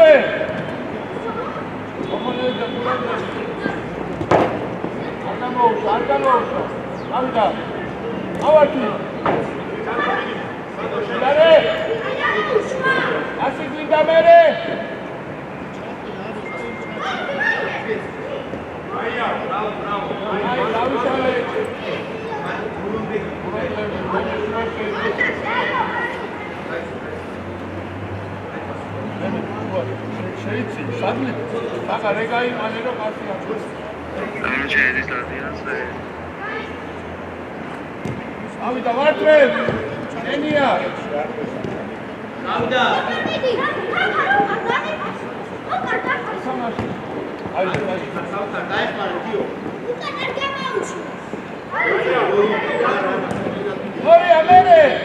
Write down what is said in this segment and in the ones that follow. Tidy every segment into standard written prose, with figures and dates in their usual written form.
Andre! Argamousha. Avida. Avaki. Dare. Asiklinda mere. Aya, bravo. Ay, bravo şöyle. Şeyci, sadli. Bak regayı manero karşıya. Tamam şeydi zaten. Abi da var tren. Enia. Avda. Haydi. Dai partio. Gloria bene.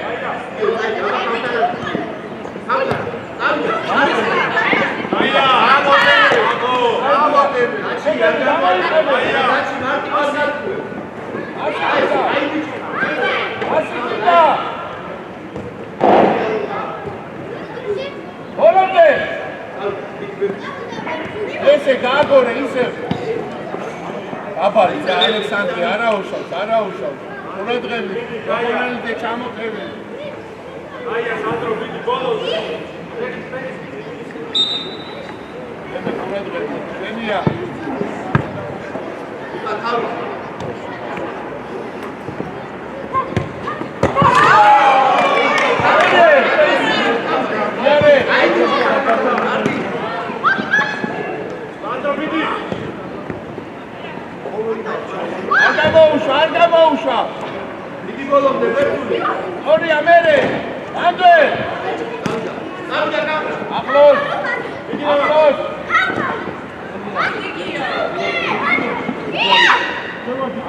Ese gagore, ise. Აბა, ალექსანდრე, არა უშავს. ყურადღები, გაგონალიდე ჩამოყევი. აია, სანდრო, ვიდი ბოლოზე. ყურადღები, შენია. აკალო. Argamousha. Დიდი ბოლომდე ვერტული. Gloria mere. Andre. Davida. Ახლოს.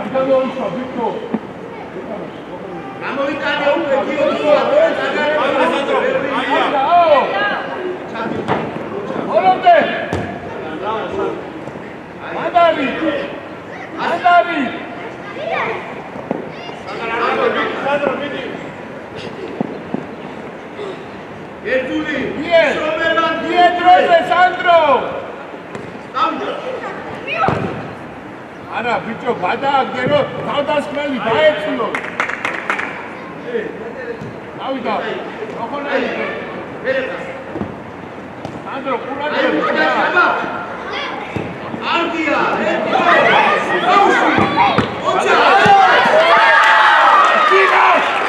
Argamousha, Victor. გამოვიტანე უკვე გიოთია. Orode. Andari. Sandro, vidi. Ertuli. Pietroze, Sandro. Davida. Ara, bicho, გადააგდერო, თავდასხმელი დაეცილო. Davida. ოხონელი. ვერეფას. Sandro, ყურადღები. Argia. Ocha.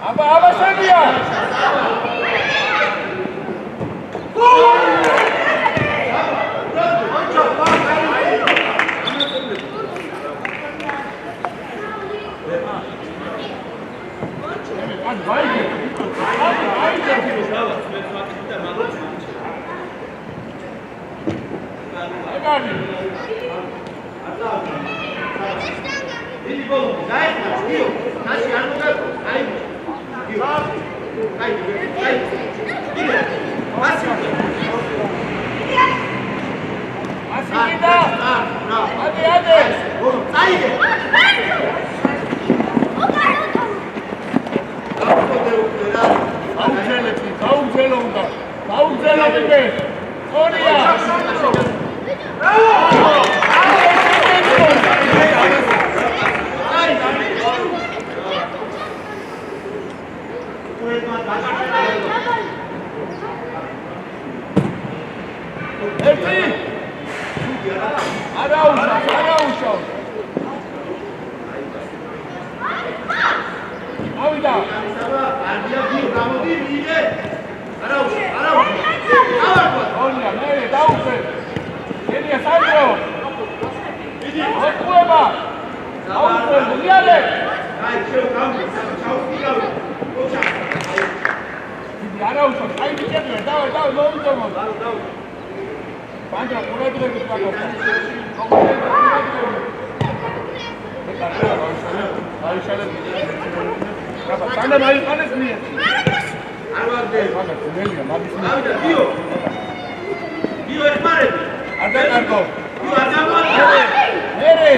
Aba Serbia! ბოლომდე გაიხმარ გიო ნაში არ მოგაკო აი გიო აი გიო მასი ასიკიდა ადი ბოლო წაიგე გაუგზელო უნდა გაუგზელო მე ორია ერთი არაუშავ ავიდა არდია გიო გამოდი მიიღე არაუშავ ორია მე დაუხე ენია სანდრო იდი ოკუება დაუხე მიალე აი შეო გამო ჩაუდგავი ოჩა იდი არაუშავ აი მიჭერე დავა მოუწომო სანდრო ყურადღებით ვაკეთე აი შალები რაბა სანდრო მაიყანეს მიე არ ვარდე მაგა ძნელია მაგის ავიდა გიო გიო ეხმარები არ დაკარგო გიო არ გამოვიდა მერე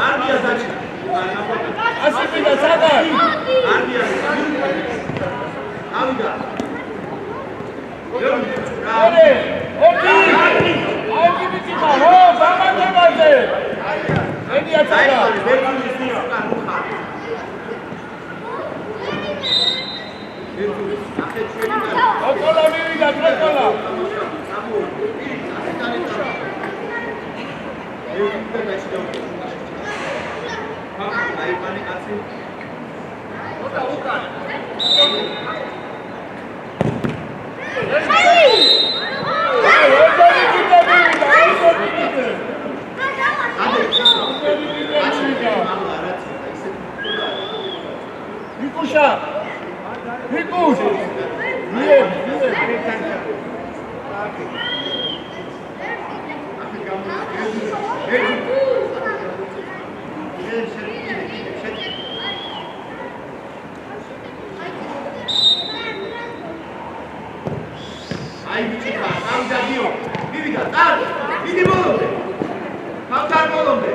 არდია საჩი ასიფიდა სადარ არდია ავიდა მერე ერთი აი გიბიჭა ო გამარჯვებაზე ენია სადარ ოკოლა მივიდა ტრეკოლა ვიკუშა ვიკუშ მიე აი ბიჭა ავიდა გიო მივიდა წარ მიდი ბოლომდე გავთარ ბოლომდე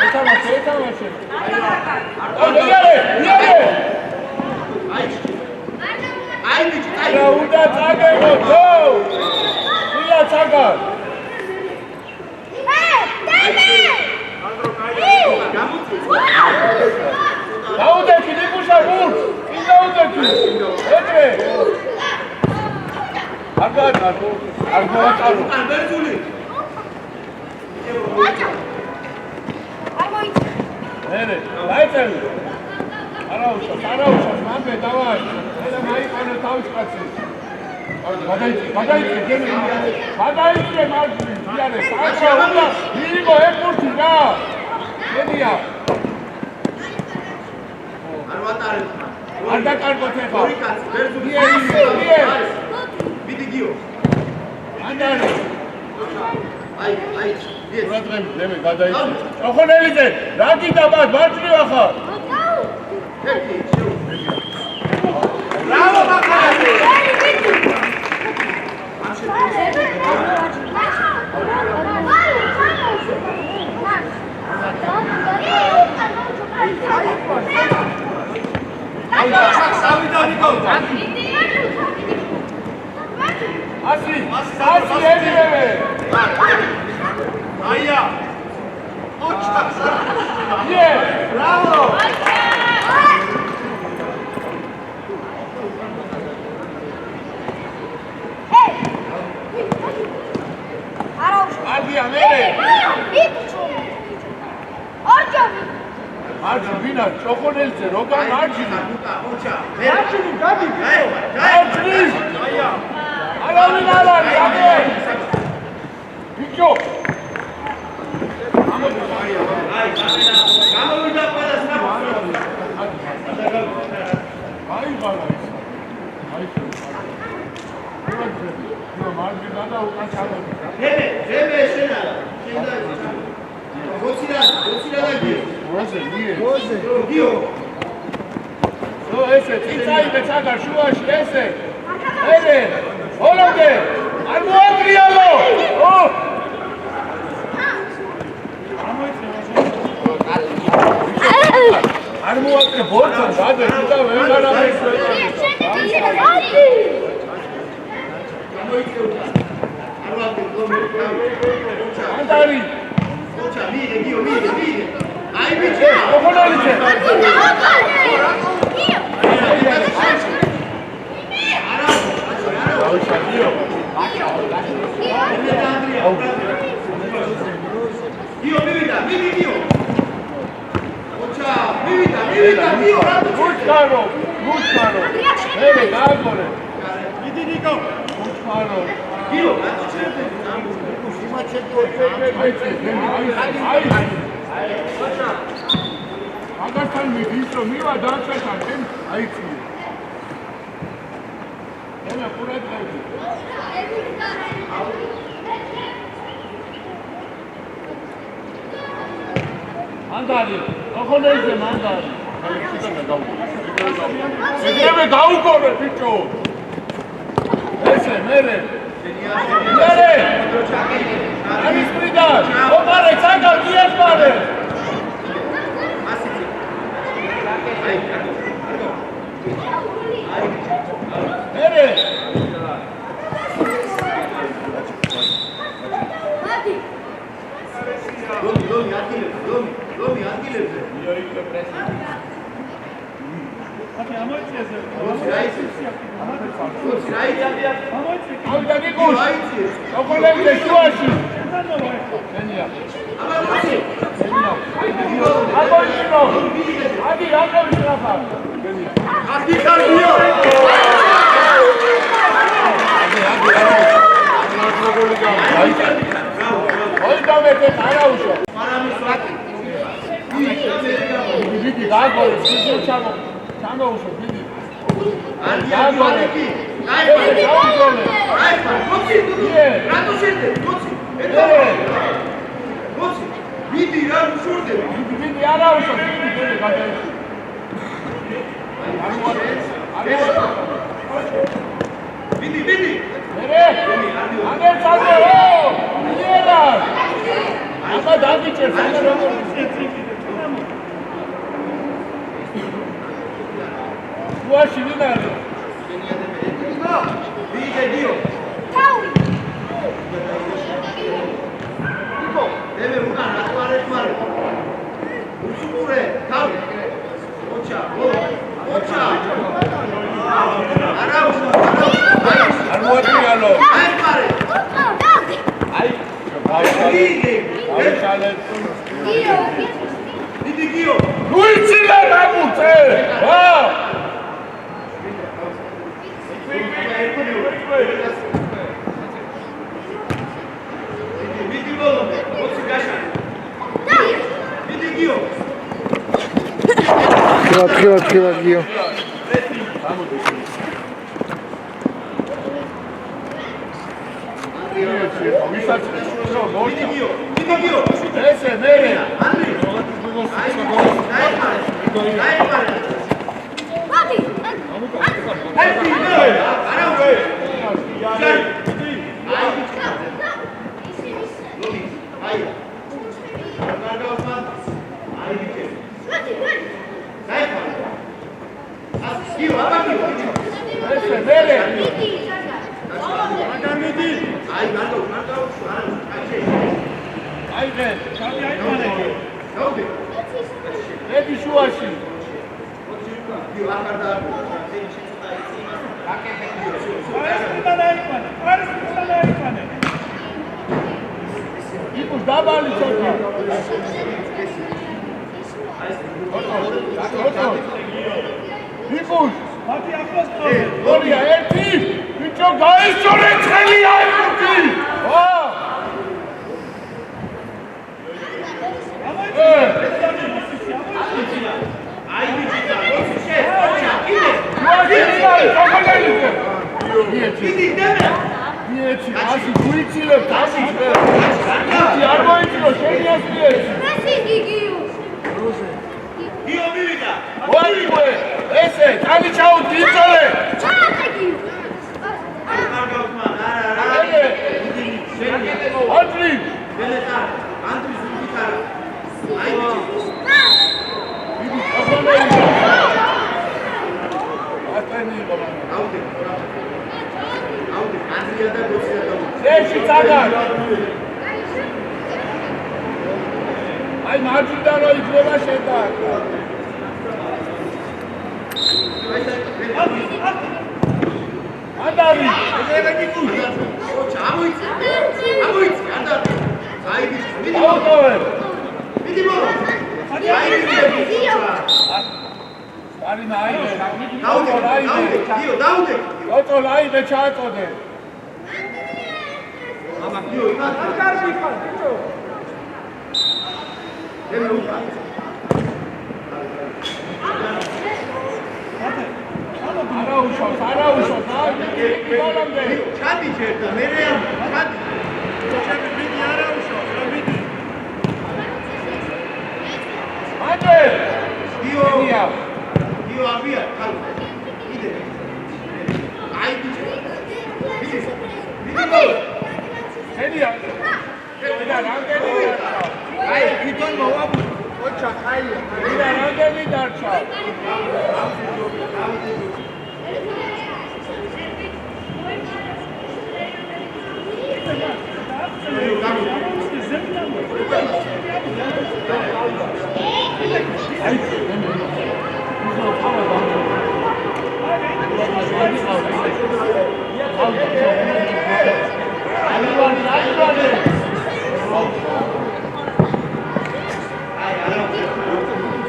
ეთამაშე აი ბიჭი აი რა უნდა წაგებო თო ვია წაგა დაუდექი ნიკუშა გულ ის დაუდექი ეთრე არ გავატარო ან ბერძული მერე დაიწევი არაუშავს მანდე დავაი ელა მაიყანო თავის კაცი გადაიწე მარჯვნი დიარე სანჩა უნდა მიიღო ეკურთი რა ენია არ ვატარებ არ დაკარგოთ ეხლა ორი კაცი ბერძული მიე მიდი გიო ანდარი აი ყურადღებით მე გადაიწე ოხონელიძე რა გინდა მარჯვნივ ახლა ერთი შეუ ბრავო ბაკალაზე ასი ედივე აია იე ბრავო ადია მერე მარჯი ვინა ჩოხონელზე როგან მარჯინა ოჩა მარჯინი გადი გაი აია არავინ არ არის აბე ბიჭო გამოვიდა ყველა საფრთხე აი ბალა ის აი შენ მარჯი გადა უკან ჩამოდი ძებე შენა შენ და გოცირა და როზე ნიე დიო ნო ესე წაიღე ჩაგარ შუაში ესე ერე ოლოგე არ მოაგრიალო ო არ მოაკრე ბორცო გადე და ვერ არაფერს ანდარი ოჩა მიდე დიო მიდე აი ბიჭი ოხონალიჩე დიო მივიდა მიდი დიო ოჩა მივიდა დიო გუჩქარო ერე გააგორე მიდი ნიკო გუჩქარო დიო აგართან მიდის რომ მივა დაჩასთან თემ აიწიე ენა ყურად გავდი ანდარი ოხონეზე მანდარი ეგრევე გაუგორე ბიჭო ესე მერე ამის პრიდან ოპარე ცაგა გიასპარე მერე ლომი ადგილებზე ავიდა ნიკუშ ოხონეზე შუაში აბოიშნო ადი აკავიშნაფა ადი კარგია ოი დამეთე არაუშო დიდი გაგორე სიზო ჩამოუშო დიდი გაგორე მიდი რა უშურდები დიდი არაუშო მიდი ანგელ წაგორო მიერა აბა დაგიჭერს ანგელ როგორ უაში ვინარე ვიგე დიო თავი იკო დემე უკან ატვარე უშურე თავი ოჩა არა არ მოატრიალო აი პარე აი ვიგე მიდი დიო გუიცილა რამუცე ვა მიდი ბოლო ოცი გაშა მიდი დიო Открывай, Гио. მიდი დიო ესე მერე ანდრი აი მადი ერთი არა უკვე აი კარგავს მან აი ბიჭე საერთოდ გიო აბაგიო ესე მერე აი გარდო აი მე დავდე ედი შუაში გიო აკარდა იკუს დაბალი ჩოქი იკუს მათი ახლოს გოლია ერთი ბიჭო გაისწორე ცხელი აიფუთი ვა აი ბიჭი და ოჩა კიდე მიდი დემე მიეცი ასი გუიცილებ ასი არ მოიწრო შენი ასი მესი გიგიუ ჩალი ჩაუდი იწოლე. ჩაატეკიო. ანდრი ეში წაგა აი მარჯვნიდან რო იგროვა შედა ანდარი ეგრე გიგუს ამოიცი ანდარი აიდი მიდი აუტოვე მიდი მორო არი ნაიდე დაუდე ოტო ლაიდე ჩააწოდე მამა გიო კარგი ხარ ბიჭო ემე უკა არა უშავს ბოლომდე ჩადი ჩერდა მე ჩადი მიდი არა უშავს რა მიდი აჯე გიო გია გიო აბია ხალ იდე აიდი მიდი ედია ედია რამდენი აი თვითონ მოვაბუ ოჩა ხაია ედია რამდენი დარჩა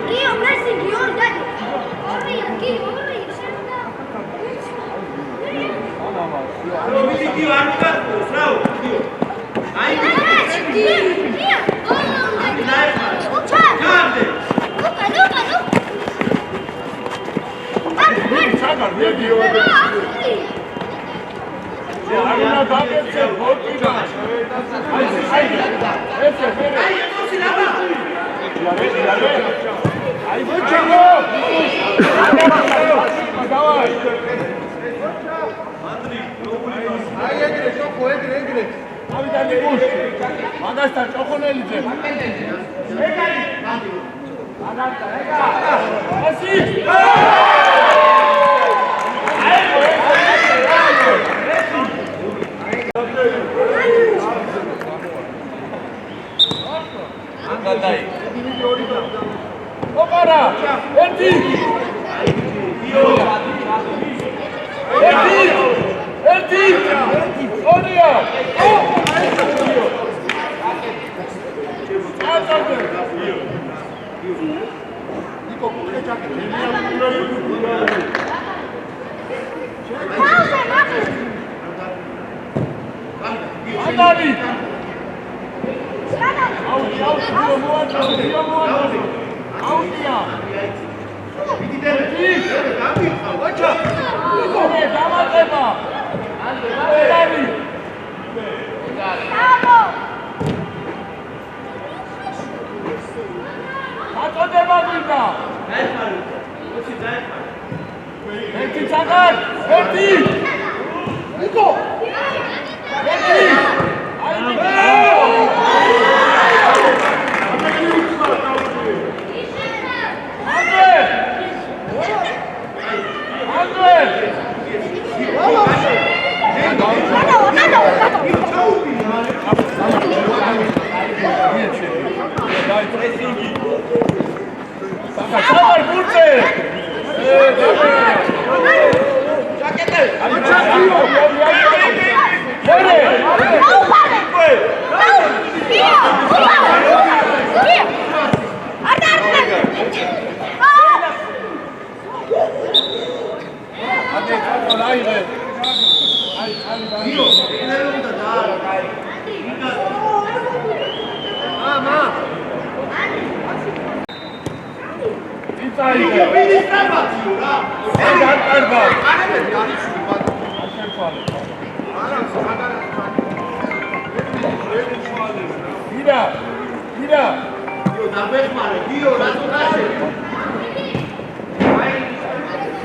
Gio, Messi, Gio, dai. Gio. მიდი გიო არ მოგარდოს რაო გიო აი ჩაგარ ვიდეო არავნა დაგეცე ბორტინა აი ესე ფერე აი ემოცი ლაბა აი ბოჩო დავაი აი ეგრე შოქო ეგრე ავიდან იგუშ მაგასთან ჭოხონელიძე ეგარი მაგასთან ეგა ასი ანგადაი ოპარა ერთი ერთი ორია ანდარი აუტია მიდი დერე გამი ოჩა იგორე დამატება ანდარი აწოდება გვინდა დაიხარი ოჩი დაიხარი ერთი წაგარ ერთი იკო ერთი Çağır burcu. Çakete.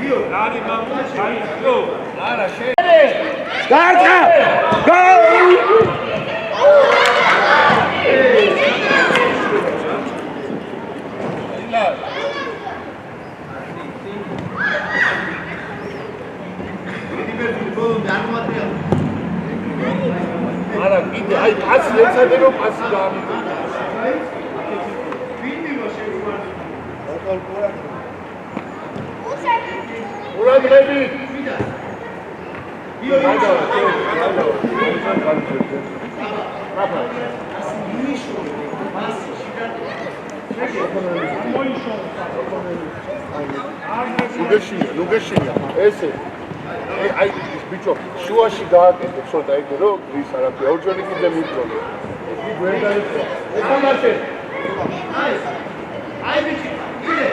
გიო არა შენე გაარჩა არა კიდე აი პასი ეცადე რომ პასი გაამიღო ურადღები ლუგეშია ესე აი ბიჭო შუაში გააკეთე ცოტა ეგ რო ის არაფერი ორჯერ კიდე მიწოლე ვერ დაიწყო ეხამაშე აი ბიჭი იდე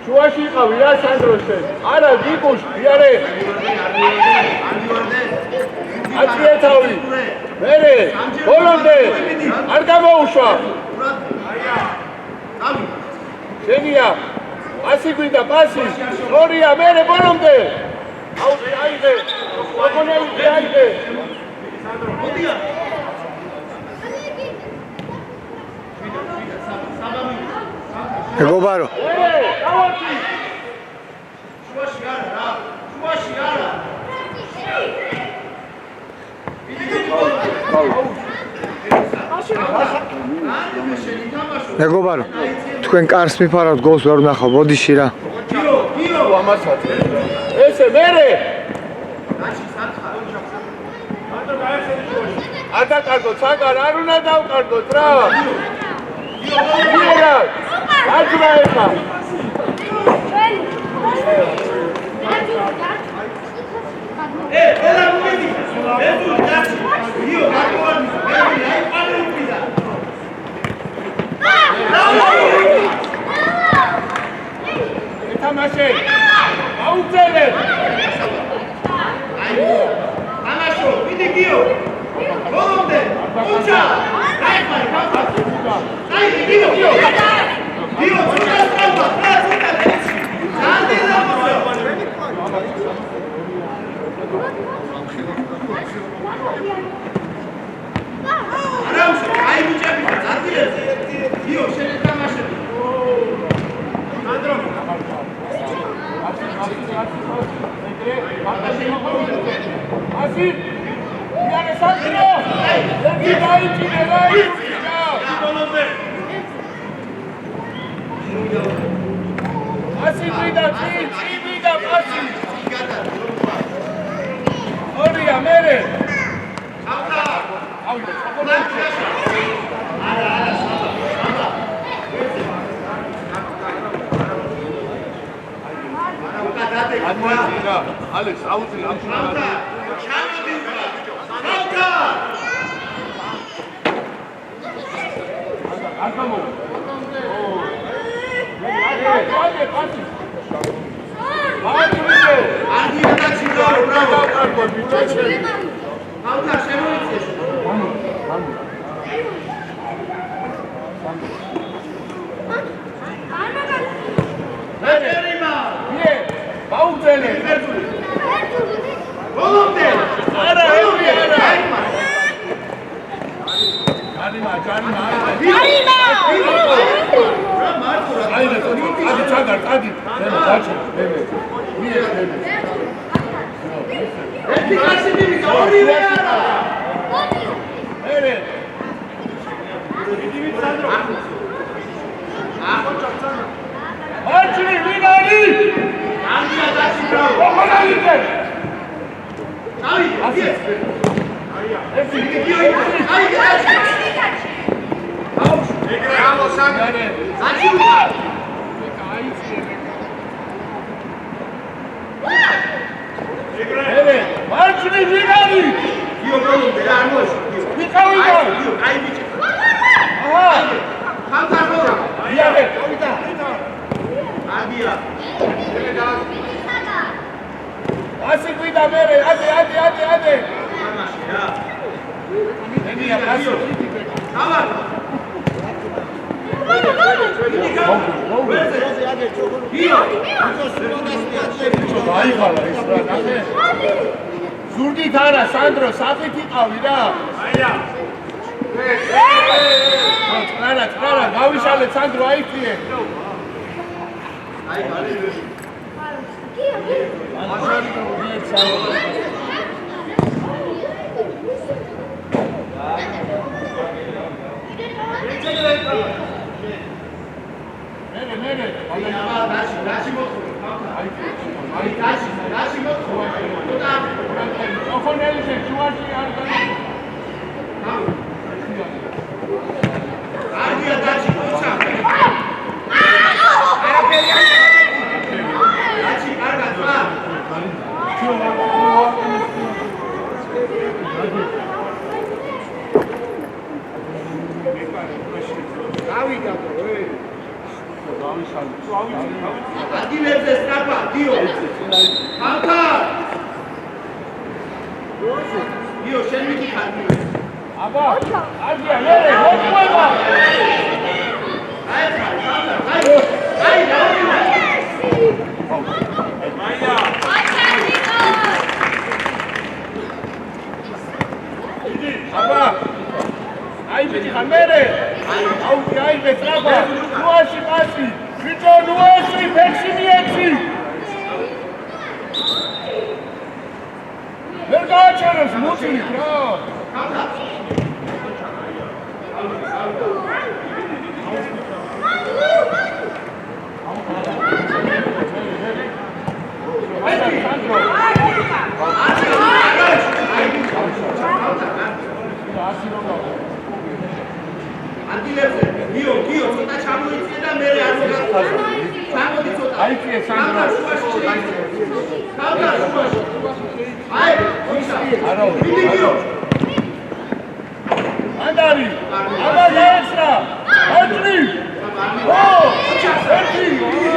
შუაში იყავი რა სანდროშე არა გიგუშ იარე აწიეთავი მერე ბოლომდე არ გამოუშვა შენია პასი გვინდა პასი სწორია მერე ბოლომდე აიღე ოქონელი აიღე მოდია მეგობარო შუაში არა შუაში არა მეგობარო თქვენ კარს მიფარავთ გოლს ვერ ვნახავ ბოდიში რა გიო ამასაც ესე მერე არ დაკარგოთ საკარ არ უნდა დავკარგოთ რა გიო აჯრა ეხა ელა მომიდი ეზუ დაჩი გიო გაკოვანი მე აი პალე უკიდა ეთამაშე აუწელე აი ამაშო ვიდი გიო ბოლომდე უჩა აი ხარ აი გიო გიო ცოტა სწავლა რა ცოტა ეცი ძალიან დამოწევ არამს აი ბიჭები ძადილებზე გიო შენ თამაშები ასი იარე სანდრო ერთი დაიჭირე ბოლომდე ასი ვიდა წი და პასი ორია მერე აბა ავიდე საპონენტი ამოიძინა ალექს აუძილ ამ აბა ჩამოდი აბა არ გამო აი პასი მაჩვიდე არდია დაჩიდა ბრავო კარგო ბიჭო აბა შემოიწეს მერემა იე გაუძელე ბოლომდე არა ევრი არა ჯარიმა რა მარტო რა აი და ადი ჩაგარ ადი მე დაჩი მე მიე ერთი კაცი მივიდა ორივე არა მერე მარჩინი ვინარი არდია დაჩიდა ოხონალიკე აი ესე აი მერე აჩიუდა მერე მარჩინი ვინარი გიო ბოლომდე რა არ მოეშ ვიყავიდა გიო აი ბიჭი აჰა ხანთარგორა იარე არდია ასი გვიდა მერე, ადე. ენია გასო. დავა. დაიხალა ის რა ნახე? ზურგით არა, სანდრო, საფით იყავი რა. აია. წრარა, გავიშალე სანდრო, აიწიე. აი, გალი. მერე. რაში მოხდა? აი, რაში მოხდა? ოხონელიშე შუაში არ გაიგე. არგია დაში მოცა. რაში კარგა ძმა. გავიგა ე ადგილებზე სწრაფა, დიო. ხალხა. დიო, შენ მიგიხარ. აბა, აგია, მერე, მოყვება. აი, მაია. აბა. აი მიგიხარ, მერე. აი, მეტრაბა. ნუაში პასი. ბიჭო, ნუაში, ფექსი მიეცი. ვერ გააჩერებს მუცლით რა. ადგილებზე, დიო, ცოტა ჩამოიწიე და მე არ მოგახსოვს. ჩამოდი ცოტა. აიწიე სანდრო. ხალხა შუაში. აი, ვისა. არა. მიდი დიო. ანდარი. აბა გაეცრა. აჭრი. ო! ერთი.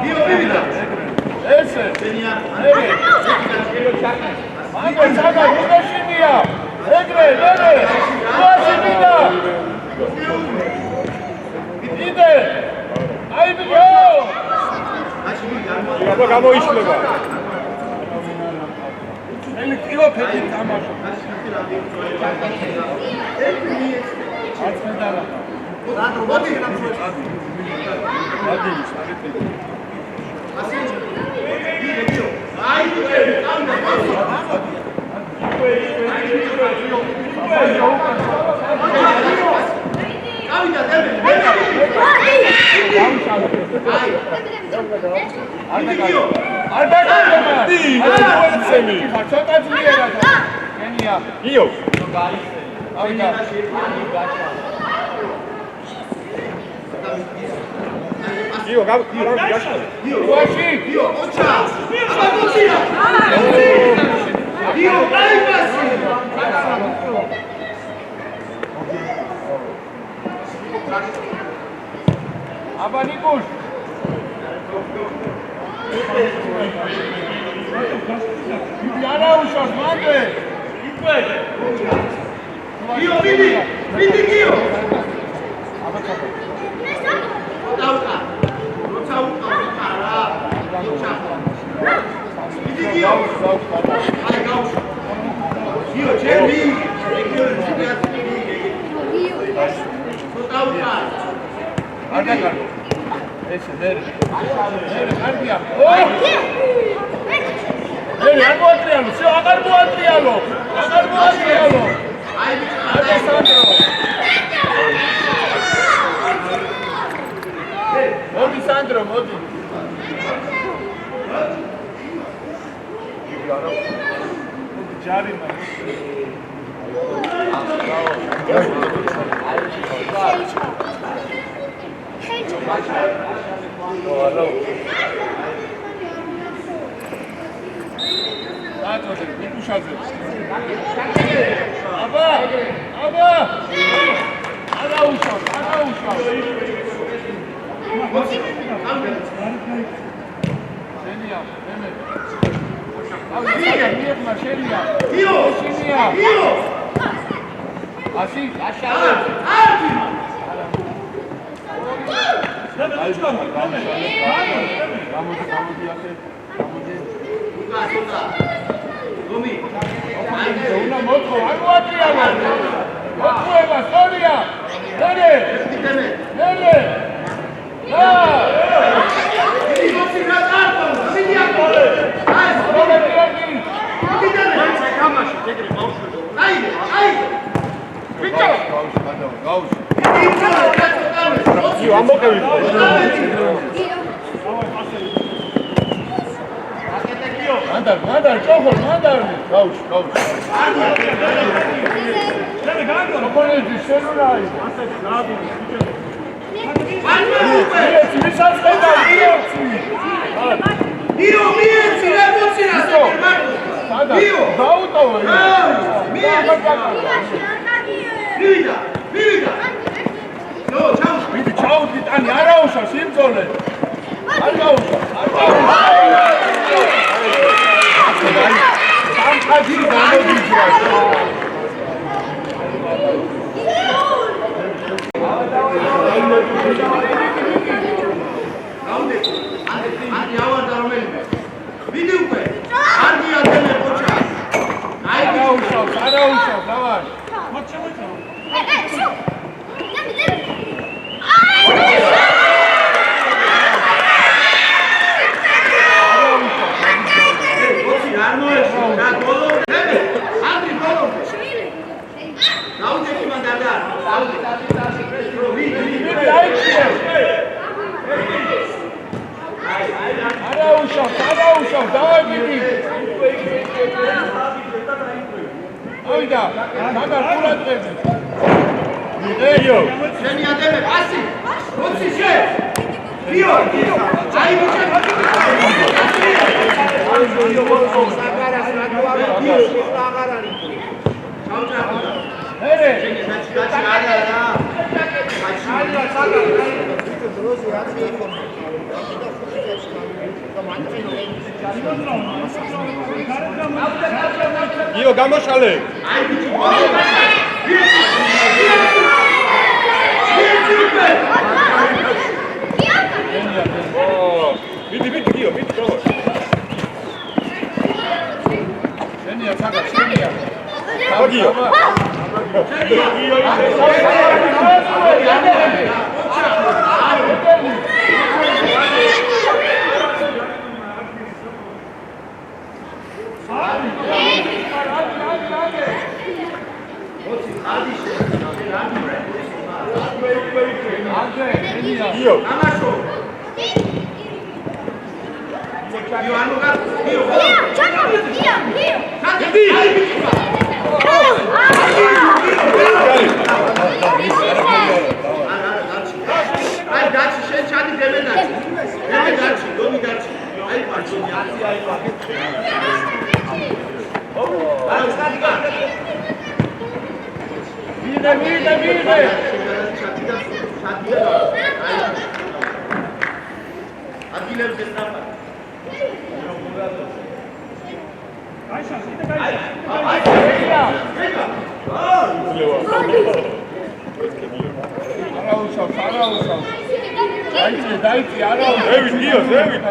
Dio, vivida! ესე მანდ ჩაგა რუსაშინია ეგრე რუსაშინია იდე აი ბიო აბა გამოიშლება ელი კილო ფეთი თამაშო აბა ნიკუშ არა უშავს მანდე იკვე გიო ვიდი გიო აბა ჩაკო დაუკა როცა უკა რა ვიდი გიო აი გაუშვა გიო ჩემი გიო დაუკა არ დაგარგო ესე მერე კარგია არ მოატრიალო შე აღარ მოატრიალო აი ბიჭო სანდრო მოდი სანდრო მოდი ჯარი აბა არა უშავ შენია მე ავიღე შენია გიო ასი აშალე გამოდი ახე გომი უნდა მოთხო არ მოატრიალო მოთხოვება სოლია მერე იგი რა წარბო მიდი აქ აი სოლები მიდიდანე თამაში ეგრე ბავშვი აი ბიჭო გაუშვი გიო ამბობები მანდარ ჭოხორ გაუშვი შენ რა არის ასეთი გააბინე Ciao ciao. მერე გაჩი არა. იო გამოშალე მიდი გიო მიდი გავა შენია ცაგა შენია გიო Io. Amaso. Io hanno gatto. Io. Ai daci c'è di demenati. Demenati, dove daci? Ai faccio ai Viene. Adilev Zestrapa. Dajcie, ara. David, Dio, David.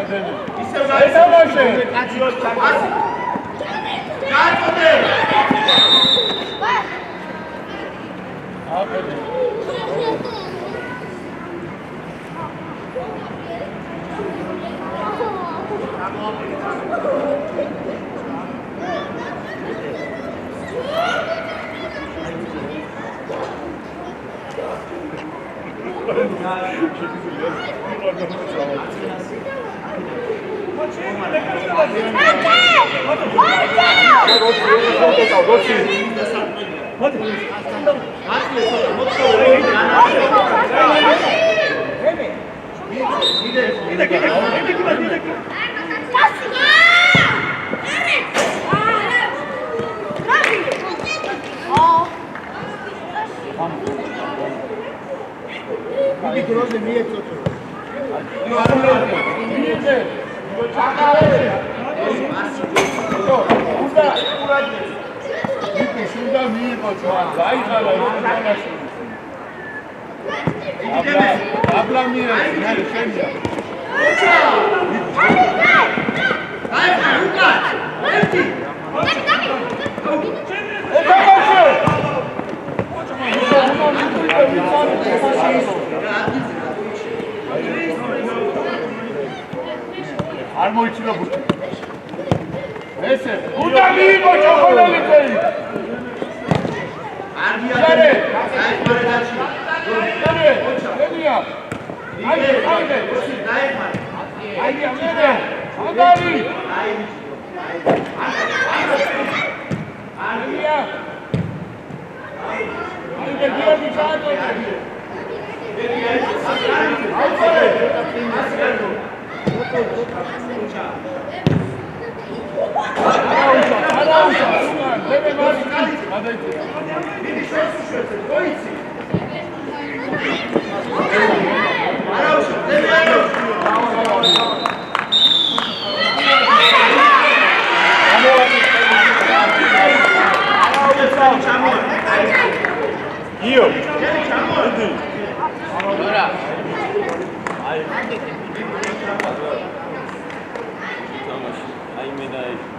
არ მოიჩინო ბუთი. ესე, უნდა მიიღო ჩოკოლადები. არ მიიღე. აი, მარადაში. დენია. აი, დაიხარე. აი, ამერე. აგარი. აი. არია. აი, დედიები ჩაატო. Io. Allora. Ai me dai.